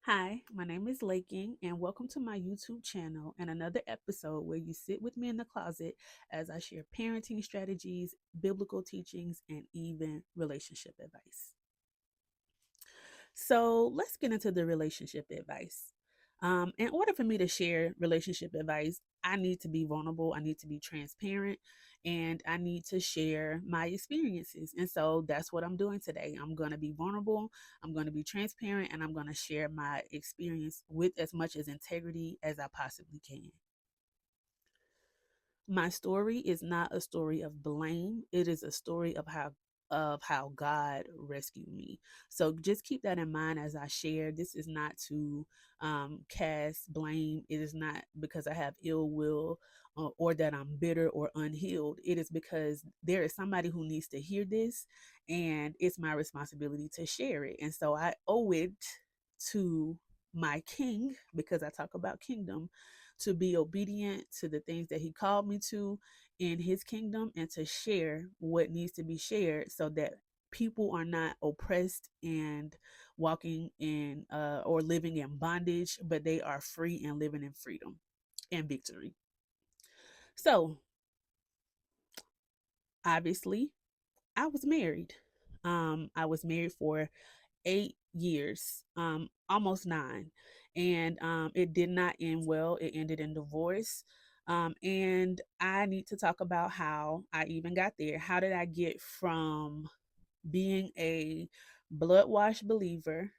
Hi, my name is Laking, and welcome to my YouTube channel and another episode where you sit with me in the closet as I share parenting strategies, biblical teachings, and even relationship advice. So let's get into the relationship advice. In order for me to share relationship advice, I need to be vulnerable, I need to be transparent, and I need to share my experiences. And so that's what I'm doing today. I'm going to be vulnerable, I'm going to be transparent, and I'm going to share my experience with as much as integrity as I possibly can. My story is not a story of blame. It is a story of how God rescued me. So just keep that in mind as I share. This is not to cast blame. It is not because I have ill will or that I'm bitter or unhealed. It is because there is somebody who needs to hear this, and it's my responsibility to share it. And so I owe it to my king, because I talk about kingdom, to be obedient to the things that he called me to in his kingdom, and to share what needs to be shared so that people are not oppressed and walking in or living in bondage, but they are free and living in freedom and victory. So obviously I was married. I was married for 8 years, almost nine, and it did not end well. It ended in divorce. And I need to talk about how I even got there. How did I get from being a blood washed believer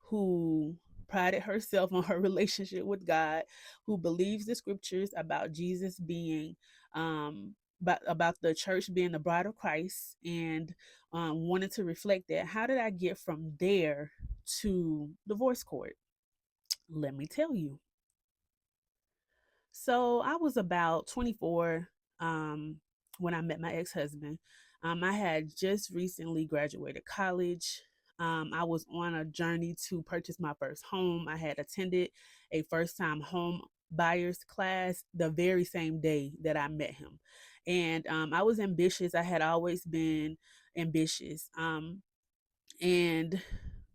who prided herself on her relationship with God, who believes the scriptures about Jesus being about the church being the bride of Christ, and wanted to reflect that? How did I get from there to divorce court? Let me tell you. So I was about 24 when I met my ex-husband. I had just recently graduated college. I was on a journey to purchase my first home. I had attended a first-time home buyers class the very same day that I met him. And I was ambitious. I had always been ambitious and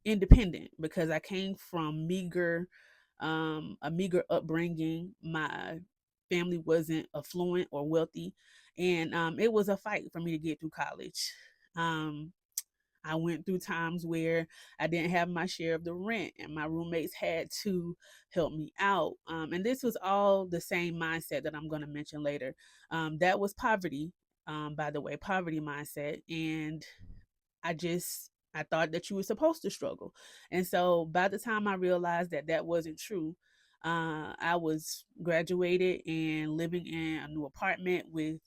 independent because I came from a meager upbringing. My family wasn't affluent or wealthy, and it was a fight for me to get through college. Um, I went through times where I didn't have my share of the rent, and my roommates had to help me out. And this was all the same mindset that I'm going to mention later. That was poverty, by the way, poverty mindset. And I thought that you were supposed to struggle. And so by the time I realized that that wasn't true, I was graduated and living in a new apartment with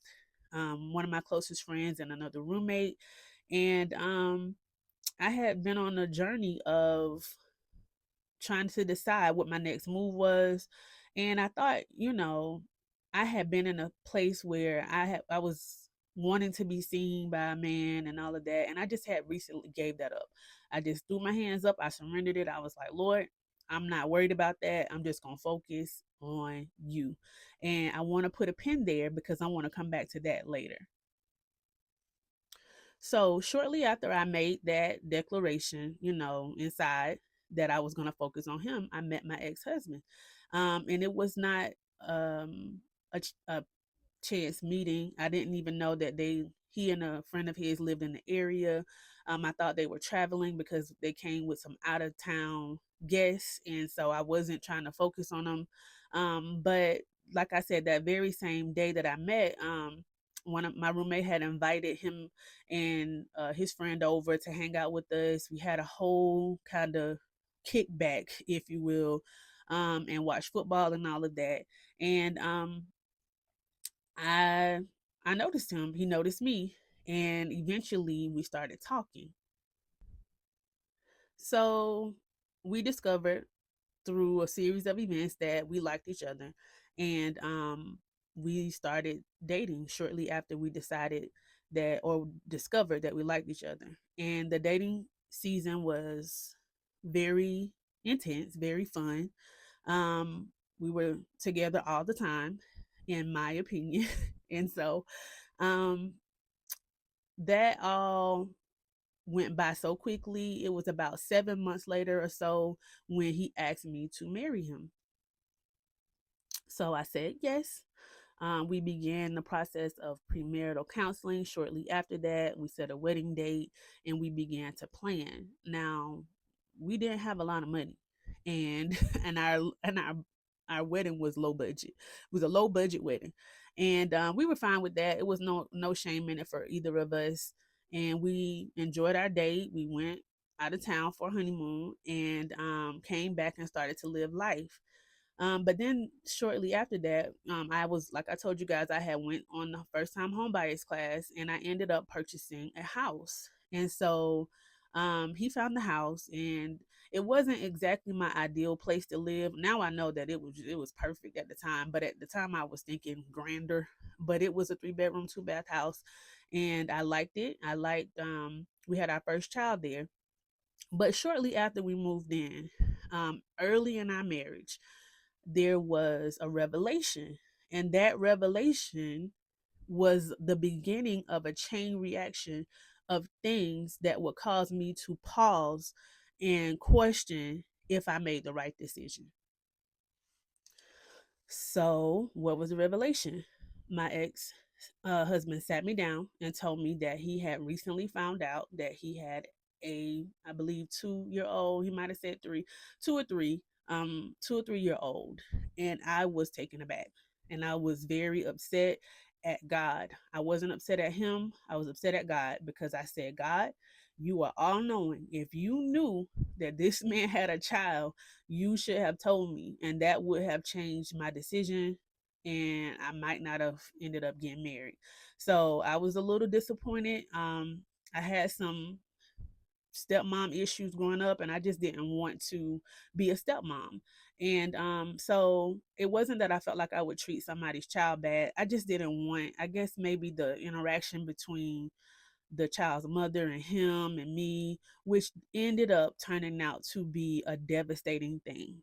one of my closest friends and another roommate. And I had been on a journey of trying to decide what my next move was. And I thought, I had been in a place where I was wanting to be seen by a man and all of that. And I just had recently gave that up. I just threw my hands up. I surrendered it. I was like, Lord, I'm not worried about that. I'm just going to focus on you. And I want to put a pin there because I want to come back to that later. So shortly after I made that declaration, inside that I was going to focus on him, I met my ex-husband. And it was not a chance meeting. I didn't even know that he and a friend of his lived in the area. I thought they were traveling because they came with some out of town guests, and so I wasn't trying to focus on them. But like I said, that very same day that I met, one of my roommate had invited him and his friend over to hang out with us. We had a whole kind of kickback, if you will, and watch football and all of that. And I I noticed him. He noticed me, and eventually we started talking. So we discovered through a series of events that we liked each other, and we started dating shortly after we decided that or discovered that we liked each other. And the dating season was very intense, very fun. Um, we were together all the time, in my opinion. And so um, that all went by so quickly. It was about 7 months later or so when he asked me to marry him. So I said yes. We began the process of premarital counseling. Shortly after that, we set a wedding date and we began to plan. Now, we didn't have a lot of money, and and our wedding was low budget. It was a low budget wedding, and we were fine with that. It was no shame in it for either of us, and we enjoyed our date. We went out of town for a honeymoon and came back and started to live life. But then shortly after that, I was, like I told you guys, I had went on the first time home buyers class, and I ended up purchasing a house. And so he found the house, and it wasn't exactly my ideal place to live. Now I know that it was perfect at the time, but at the time I was thinking grander. But it was a 3 bedroom, 2 bath house, and I liked it. I liked we had our first child there. But shortly after we moved in, early in our marriage, there was a revelation. And that revelation was the beginning of a chain reaction of things that would cause me to pause and question if I made the right decision. So, what was the revelation? My ex husband sat me down and told me that he had recently found out that he had I believe, 2 year old. He might have said three, 2 or 3, 2 or 3 year old. And I was taken aback. And I was very upset at God. I wasn't upset at him. I was upset at God because I said, God, you are all knowing. If you knew that this man had a child, you should have told me, and that would have changed my decision, and I might not have ended up getting married. So I was a little disappointed. I had some stepmom issues growing up, and I just didn't want to be a stepmom. And so it wasn't that I felt like I would treat somebody's child bad. I just didn't want, I guess, maybe the interaction between the child's mother and him and me, which ended up turning out to be a devastating thing.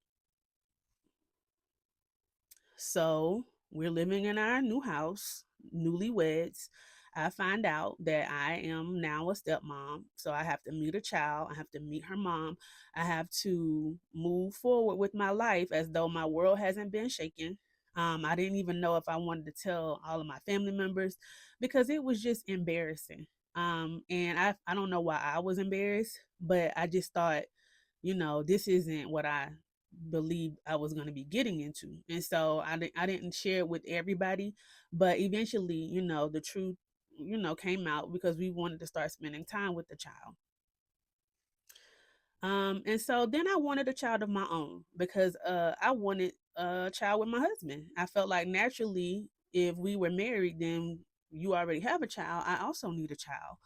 So we're living in our new house, newlyweds. I find out that I am now a stepmom. So I have to meet a child. I have to meet her mom. I have to move forward with my life as though my world hasn't been shaken. I didn't even know if I wanted to tell all of my family members because it was just embarrassing. And I don't know why I was embarrassed, but I just thought, this isn't what I believed I was going to be getting into. And so I didn't share it with everybody, but eventually, the truth, came out because we wanted to start spending time with the child. And so then I wanted a child of my own because I wanted a child with my husband. I felt like naturally, if we were married, then you already have a child. I also need a child.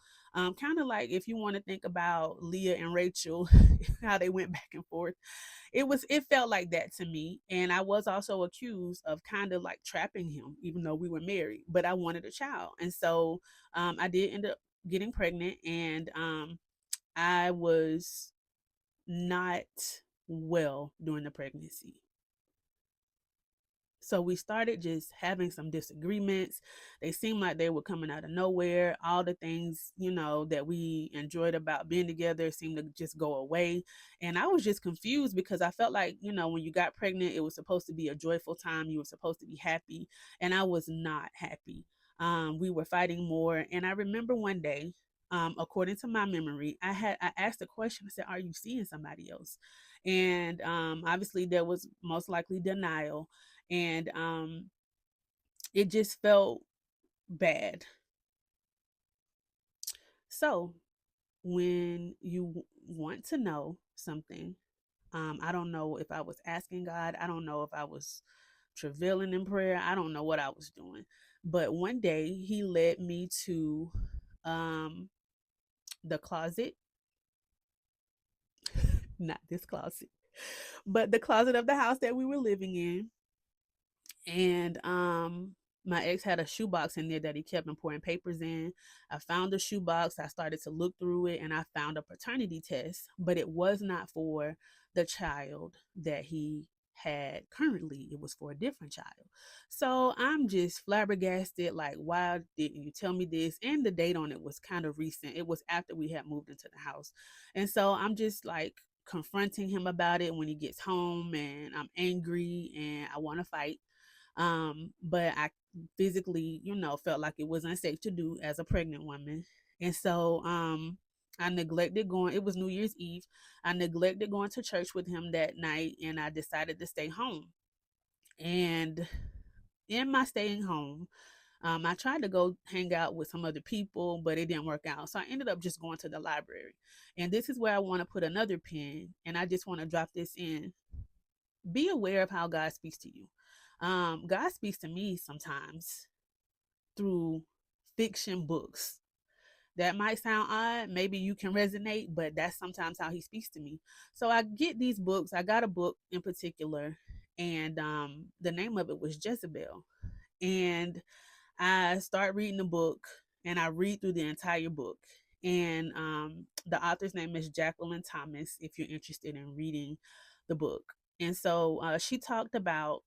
Kind of like if you want to think about Leah and Rachel, how they went back and forth. It felt like that to me. And I was also accused of kind of like trapping him, even though we were married. But I wanted a child. And so I did end up getting pregnant, and I was not well during the pregnancy. So we started just having some disagreements. They seemed like they were coming out of nowhere. All the things, that we enjoyed about being together seemed to just go away. And I was just confused because I felt like, when you got pregnant, it was supposed to be a joyful time. You were supposed to be happy. And I was not happy. We were fighting more. And I remember one day, according to my memory, I asked a question. I said, "Are you seeing somebody else?" And obviously, there was most likely denial, and it just felt bad. So when you want to know something, I don't know if I was asking God. I don't know if I was travailing in prayer. I don't know what I was doing. But one day he led me to um, the closet, not this closet, but the closet of the house that we were living in. And my ex had a shoebox in there that he kept important papers in. I found the shoebox. I started to look through it, and I found a paternity test, but it was not for the child that he had currently. It was for a different child. So I'm just flabbergasted, like, why didn't you tell me this? And the date on it was kind of recent. It was after we had moved into the house. And so I'm just like confronting him about it when he gets home, and I'm angry and I want to fight. But I physically, felt like it was unsafe to do as a pregnant woman. And so I neglected going. It was New Year's Eve. I neglected going to church with him that night, and I decided to stay home. And in my staying home, I tried to go hang out with some other people, but it didn't work out. So I ended up just going to the library. And this is where I want to put another pin. And I just want to drop this in. Be aware of how God speaks to you. God speaks to me sometimes through fiction books. That might sound odd. Maybe you can resonate, but that's sometimes how he speaks to me. So I get these books. I got a book in particular, and the name of it was Jezebel. And I start reading the book, and I read through the entire book. And the author's name is Jacqueline Thomas, if you're interested in reading the book. And so she talked about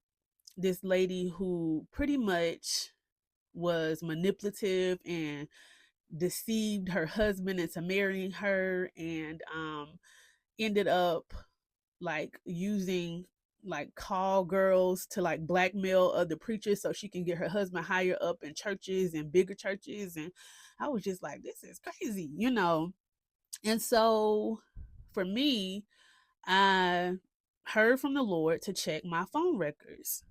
this lady who pretty much was manipulative and deceived her husband into marrying her, and ended up like using like call girls to like blackmail other preachers so she can get her husband higher up in churches and bigger churches. And I was just like, this is crazy. And so for me, I heard from the Lord to check my phone records.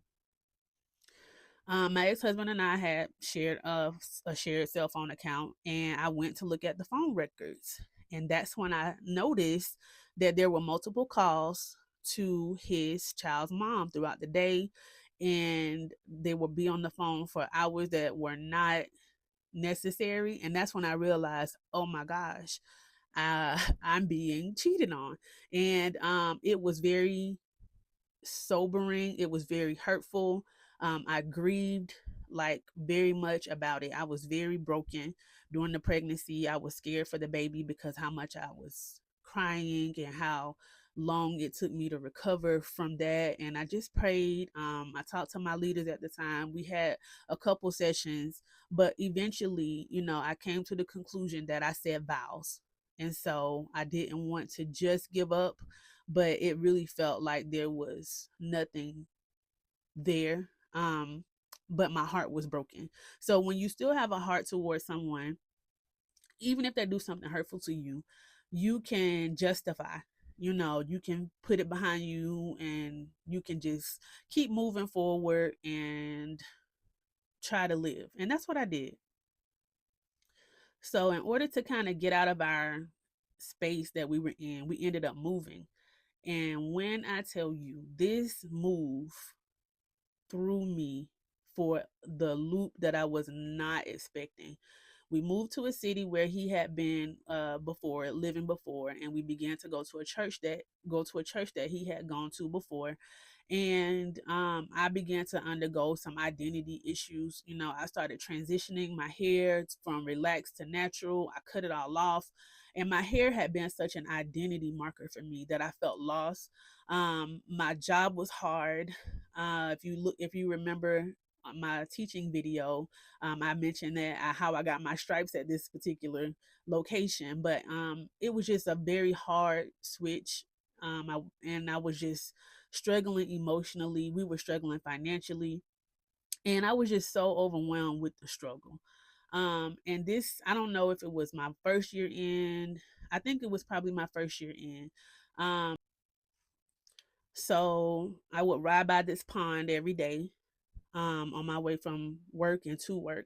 My ex-husband and I had shared a shared cell phone account, and I went to look at the phone records. And that's when I noticed that there were multiple calls to his child's mom throughout the day, and they would be on the phone for hours that were not necessary. And that's when I realized, oh my gosh, I'm being cheated on. And it was very sobering. It was very hurtful. I grieved like very much about it. I was very broken during the pregnancy. I was scared for the baby because how much I was crying and how long it took me to recover from that. And I just prayed. I talked to my leaders at the time. We had a couple sessions, but eventually, I came to the conclusion that I said vows. And so I didn't want to just give up, but it really felt like there was nothing there. But my heart was broken. So when you still have a heart towards someone, even if they do something hurtful to you, you can justify. You can put it behind you, and you can just keep moving forward and try to live. And that's what I did. So in order to kind of get out of our space that we were in, we ended up moving. And when I tell you, this move threw me for the loop that I was not expecting. We moved to a city where he had been before, living before, and we began to go to a church that he had gone to before. And I began to undergo some identity issues. I started transitioning my hair from relaxed to natural. I cut it all off, and my hair had been such an identity marker for me that I felt lost. My job was hard. If you remember my teaching video, I mentioned that how I got my stripes at this particular location, but it was just a very hard switch. I was just struggling emotionally. We were struggling financially, and I was just so overwhelmed with the struggle. And this, I don't know if it was my first year in. I think it was probably my first year in. Um, so I would ride by this pond every day, on my way from work and to work.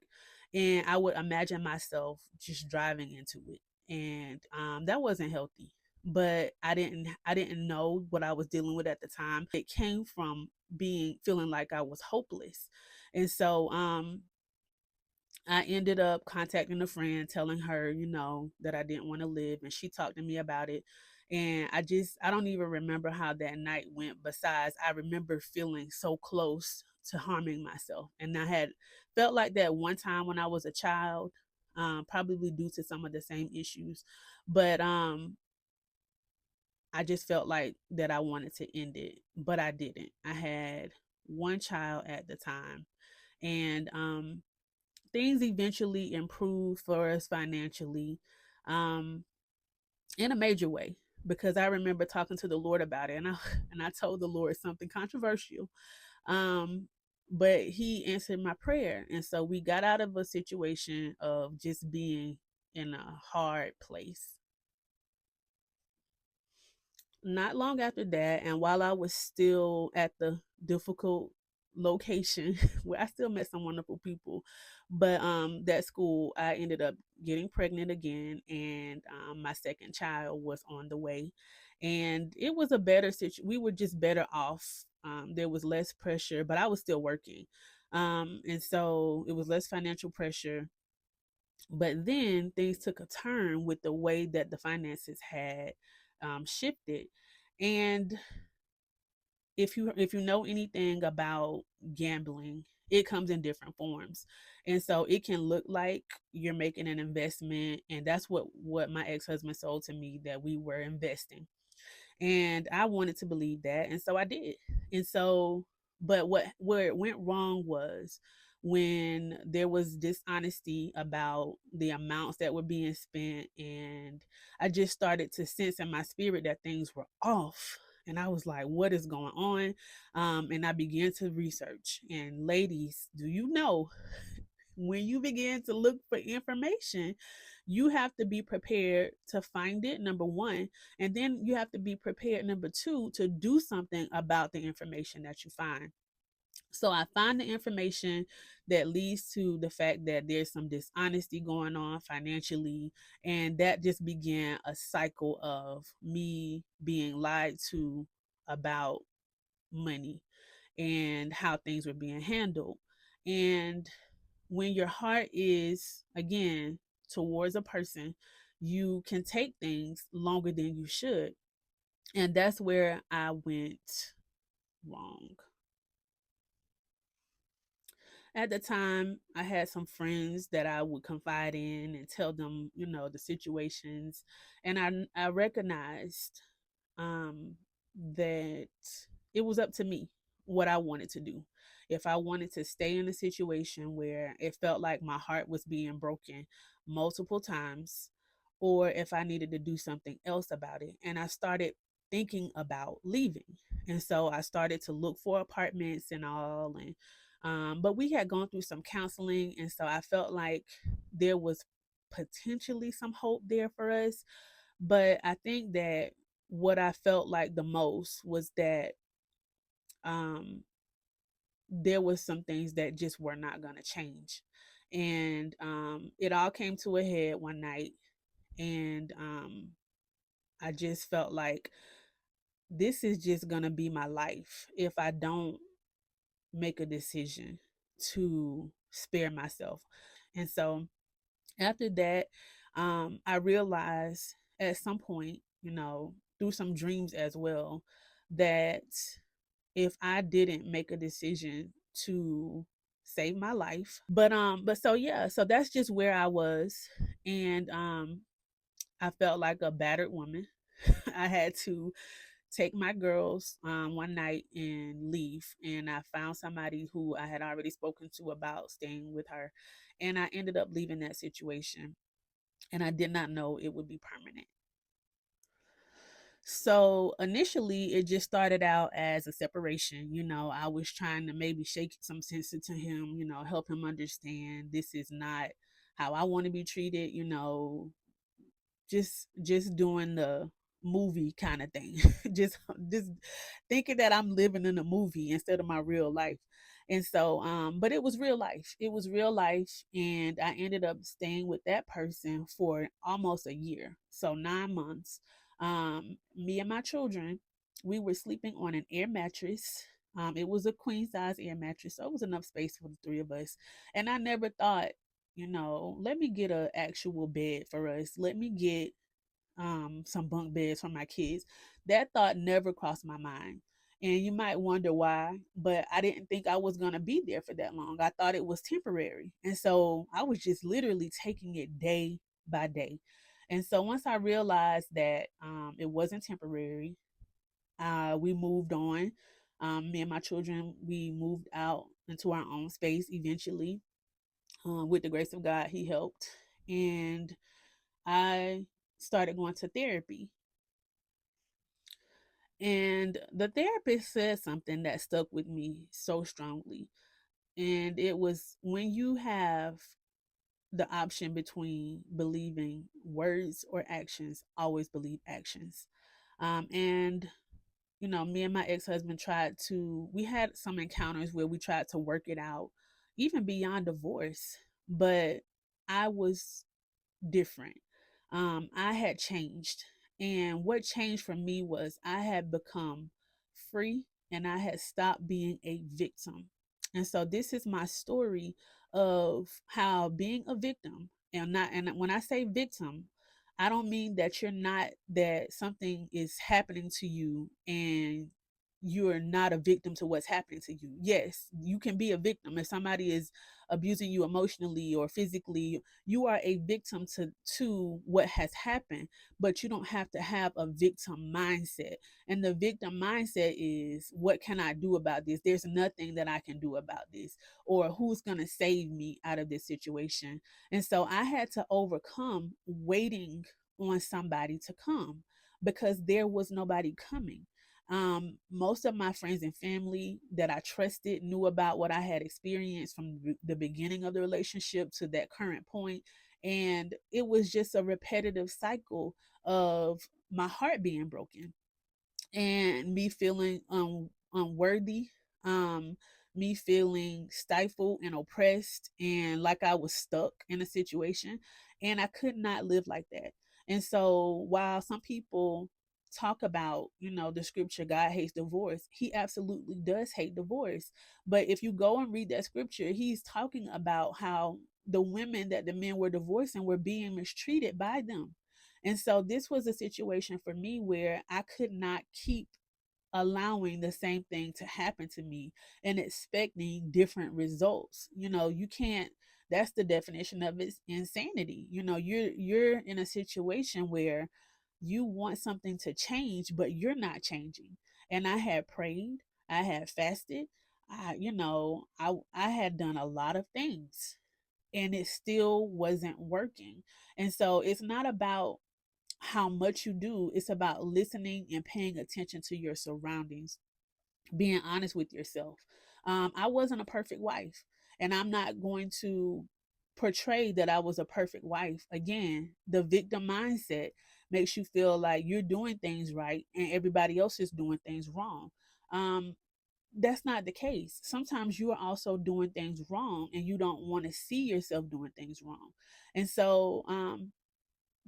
And I would imagine myself just driving into it. And that wasn't healthy. But I didn't know what I was dealing with at the time. It came from feeling like I was hopeless. And so I ended up contacting a friend, telling her, that I didn't want to live, and she talked to me about it. And I don't even remember how that night went. Besides, I remember feeling so close to harming myself. And I had felt like that one time when I was a child, probably due to some of the same issues. But I just felt like that I wanted to end it, but I didn't. I had one child at the time, and things eventually improved for us financially, um, in a major way. Because I remember talking to the Lord about it, and I and I told the Lord something controversial, um, but He answered my prayer, and so we got out of a situation of just being in a hard place. Not long after that, and while I was still at the difficult location where I still met some wonderful people, but that school, I ended up getting pregnant again, and my second child was on the way, and it was a better situation. We were just better off. There was less pressure, but I was still working, and so it was less financial pressure. But then things took a turn with the way that the finances had shifted. And if you know anything about gambling, it comes in different forms. And so it can look like you're making an investment, and that's what my ex-husband sold to me, that we were investing. And I wanted to believe that, and so I did. And so, but what where it went wrong was when there was dishonesty about the amounts that were being spent, and I just started to sense in my spirit that things were off. And I was like, what is going on? And I began to research. And ladies, do you know, when you begin to look for information, you have to be prepared to find it, number one. And then you have to be prepared, number two, to do something about the information that you find. So I find the information that leads to the fact that there's some dishonesty going on financially. And that just began a cycle of me being lied to about money and how things were being handled. And when your heart is, again, towards a person, you can take things longer than you should. And that's where I went wrong. At the time, I had some friends that I would confide in and tell them, the situations. And I recognized um, that it was up to me what I wanted to do. If I wanted to stay in a situation where it felt like my heart was being broken multiple times, or if I needed to do something else about it. And I started thinking about leaving. And so I started to look for apartments and all. And but we had gone through some counseling, and so I felt like there was potentially some hope there for us. But I think that what I felt like the most was that um, there was some things that just were not going to change. And it all came to a head one night. And I just felt like this is just going to be my life if I don't make a decision to spare myself. And so after that, I realized at some point, through some dreams as well, that if I didn't make a decision to save my life. But so yeah, so that's just where I was. And I felt like a battered woman. I had to take my girls one night and leave. And I found somebody who I had already spoken to about staying with her. And I ended up leaving that situation. And I did not know it would be permanent. So initially, it just started out as a separation. I was trying to maybe shake some sense into him, help him understand this is not how I want to be treated, just doing the movie kind of thing. just thinking that I'm living in a movie instead of my real life. And so but it was real life. It was real life, and I ended up staying with that person for almost a year. So 9 months. Me and my children, we were sleeping on an air mattress. It was a queen size air mattress, so it was enough space for the three of us. And I never thought, let me get a actual bed for us. Let me get some bunk beds for my kids. That thought never crossed my mind. And you might wonder why, but I didn't think I was going to be there for that long. I thought it was temporary. And so I was just literally taking it day by day. And so once I realized that it wasn't temporary, we moved on. Me and my children, we moved out into our own space eventually. With the grace of God, He helped. And I started going to therapy. And the therapist said something that stuck with me so strongly. And it was, when you have the option between believing words or actions, always believe actions. And me and my ex-husband we had some encounters where we tried to work it out, even beyond divorce. But I was different. I had changed. And what changed for me was I had become free, and I had stopped being a victim. And so this is my story of how being a victim, and when I say victim, I don't mean that you're not, that something is happening to you and you're not a victim to what's happening to you. Yes, you can be a victim if somebody is abusing you emotionally or physically. You are a victim to what has happened, but you don't have to have a victim mindset. And the victim mindset is, what can I do about this? There's nothing that I can do about this, or who's going to save me out of this situation. And so I had to overcome waiting on somebody to come, because there was nobody coming. Most of my friends and family that I trusted knew about what I had experienced from the beginning of the relationship to that current point. And it was just a repetitive cycle of my heart being broken, and me feeling unworthy, um, me feeling stifled and oppressed, and like I was stuck in a situation, and I could not live like that. And so while some people talk about, the scripture, God hates divorce, He absolutely does hate divorce. But if you go and read that scripture, He's talking about how the women that the men were divorcing were being mistreated by them. And so this was a situation for me where I could not keep allowing the same thing to happen to me and expecting different results. You can't, that's the definition of it's insanity. You're in a situation where you want something to change, but you're not changing. And I had prayed, I had fasted, I had done a lot of things, and it still wasn't working. And so it's not about how much you do, it's about listening and paying attention to your surroundings, being honest with yourself. I wasn't a perfect wife, and I'm not going to portray that I was a perfect wife. Again, the victim mindset makes you feel like you're doing things right and everybody else is doing things wrong. um, that's not the case. Sometimes you are also doing things wrong and you don't want to see yourself doing things wrong. And so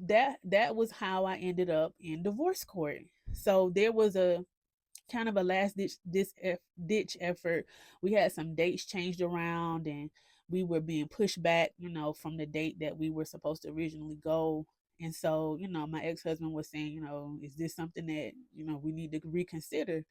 that was how I ended up in divorce court. So there was a kind of a last ditch effort. We had some dates changed around, and we were being pushed back, from the date that we were supposed to originally go. And so, my ex-husband was saying, is this something that, we need to reconsider?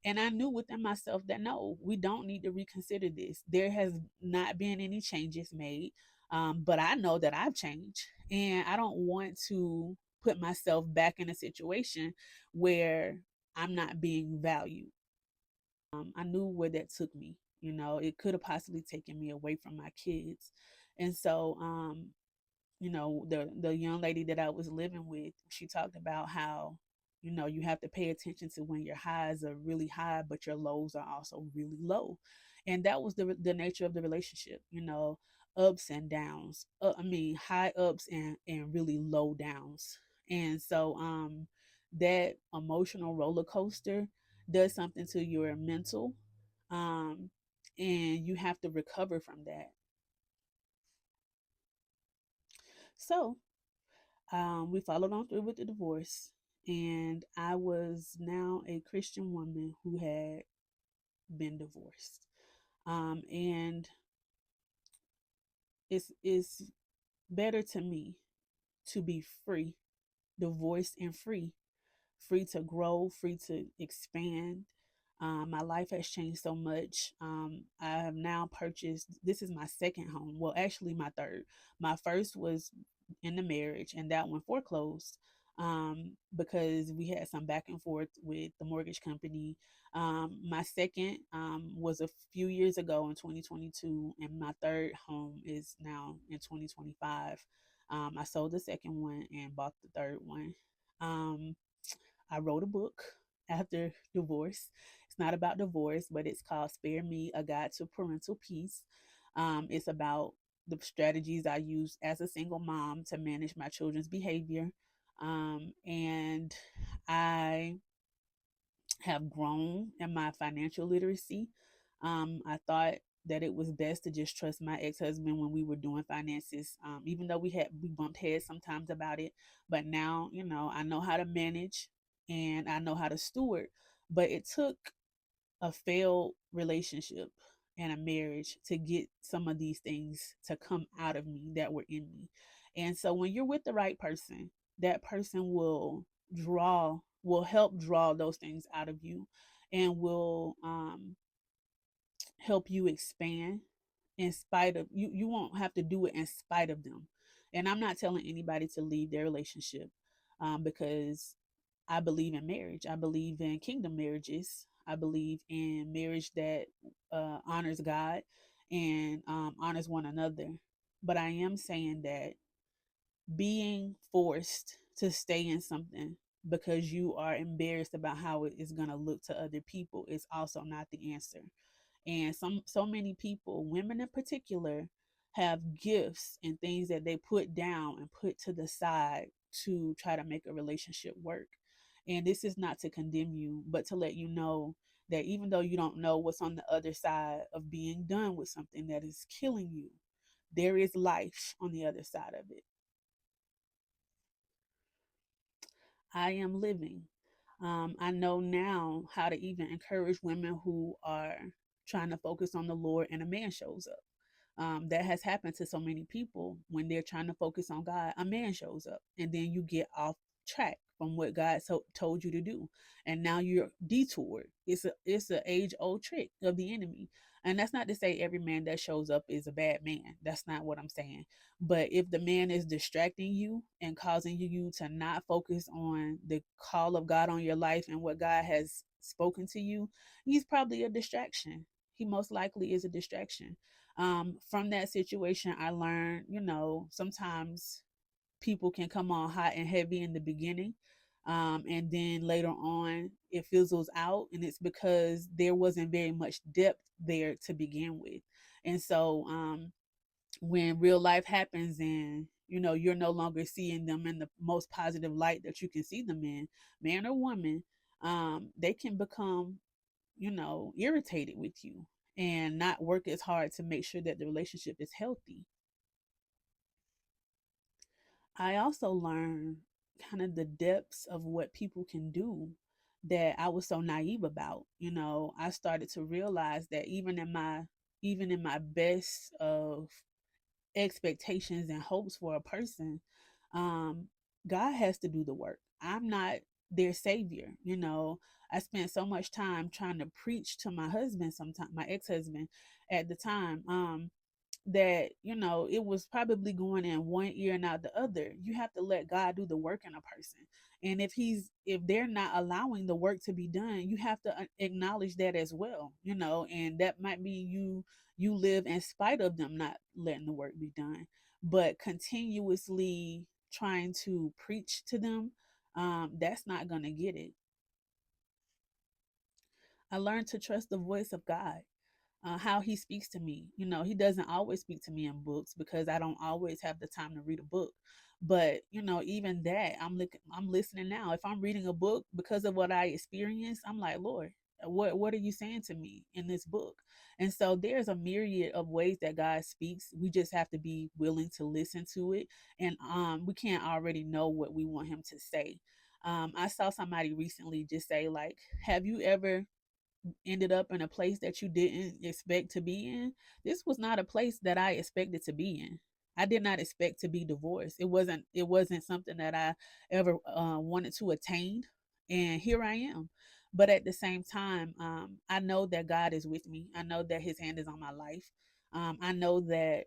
And I knew within myself that no, we don't need to reconsider this. There has not been any changes made. But I know that I've changed, and I don't want to put myself back in a situation where I'm not being valued. I knew where that took me. It could have possibly taken me away from my kids. And so, the young lady that I was living with, she talked about how, you have to pay attention to when your highs are really high, but your lows are also really low. And that was the nature of the relationship, ups and downs. I mean, high ups and really low downs. And so, that emotional roller coaster does something to your mental, um, and you have to recover from that. So, we followed on through with the divorce, and I was now a Christian woman who had been divorced. And it's better to me to be free, divorced and free, free to grow, free to expand, My life has changed so much. I have now purchased, this is my second home. Well, actually, my third. My first was in the marriage, and that one foreclosed because we had some back and forth with the mortgage company. My second was a few years ago in 2022, and my third home is now in 2025. I sold the second one and bought the third one. Um, I wrote a book after divorce. It's not about divorce, but it's called Spare Me, A Guide to Parental Peace. It's about the strategies I use as a single mom to manage my children's behavior. And I have grown in my financial literacy. I thought that it was best to just trust my ex-husband when we were doing finances, even though we bumped heads sometimes about it. But now, I know how to manage and I know how to steward. But it took a failed relationship and a marriage to get some of these things to come out of me that were in me. And so when you're with the right person, that person will help draw those things out of you and will help you expand in spite of you. You won't have to do it in spite of them. And I'm not telling anybody to leave their relationship because I believe in marriage. I believe in kingdom marriages. I believe in marriage that honors God and honors one another. But I am saying that being forced to stay in something because you are embarrassed about how it is going to look to other people is also not the answer. And so many people, women in particular, have gifts and things that they put down and put to the side to try to make a relationship work. And this is not to condemn you, but to let you know that even though you don't know what's on the other side of being done with something that is killing you, there is life on the other side of it. I am living. I know now how to even encourage women who are trying to focus on the Lord and a man shows up. That has happened to so many people when they're trying to focus on God. A man shows up, and then you get off track from what God told you to do, and now you're detoured. It's a age old trick of the enemy, and that's not to say every man that shows up is a bad man. That's not what I'm saying. But if the man is distracting you and causing you to not focus on the call of God on your life and what God has spoken to you, he's probably a distraction. He most likely is a distraction. From that situation, I learned, sometimes people can come on hot and heavy in the beginning. And then later on, it fizzles out, and it's because there wasn't very much depth there to begin with. And so, when real life happens and you're no longer seeing them in the most positive light that you can see them in, man or woman, they can become irritated with you and not work as hard to make sure that the relationship is healthy. I also learned kind of the depths of what people can do that I was so naive about. I started to realize that even in my best of expectations and hopes for a person, um, God has to do the work. I'm not their savior. I spent so much time trying to preach to my husband, sometimes my ex-husband at the time, that it was probably going in one ear and out the other. You have to let God do the work in a person, and if they're not allowing the work to be done, you have to acknowledge that as well. And that might be you live in spite of them not letting the work be done, but continuously trying to preach to them, that's not going to get it. I learned to trust the voice of God, how he speaks to me. He doesn't always speak to me in books because I don't always have the time to read a book. But even that, I'm listening now. If I'm reading a book because of what I experienced, I'm like, Lord, what are you saying to me in this book? And so there's a myriad of ways that God speaks. We just have to be willing to listen to it, and we can't already know what we want him to say. I saw somebody recently just say, like, have you ever ended up in a place that you didn't expect to be in? This was not a place that I expected to be in. I did not expect to be divorced. It wasn't something that I ever wanted to attain. And here I am. But at the same time, I know that God is with me. I know that his hand is on my life. I know that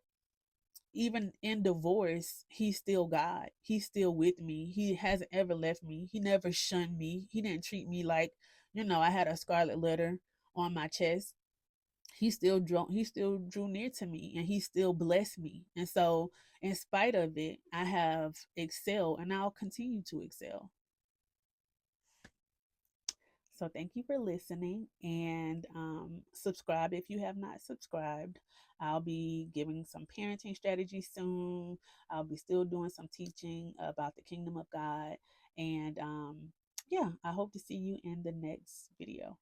even in divorce, he's still God. He's still with me. He hasn't ever left me. He never shunned me. He didn't treat me like, I had a scarlet letter on my chest. He still drew near to me, and he still blessed me. And so in spite of it, I have excelled, and I'll continue to excel. So thank you for listening, and subscribe if you have not subscribed. I'll be giving some parenting strategies soon. I'll be still doing some teaching about the kingdom of God. And yeah, I hope to see you in the next video.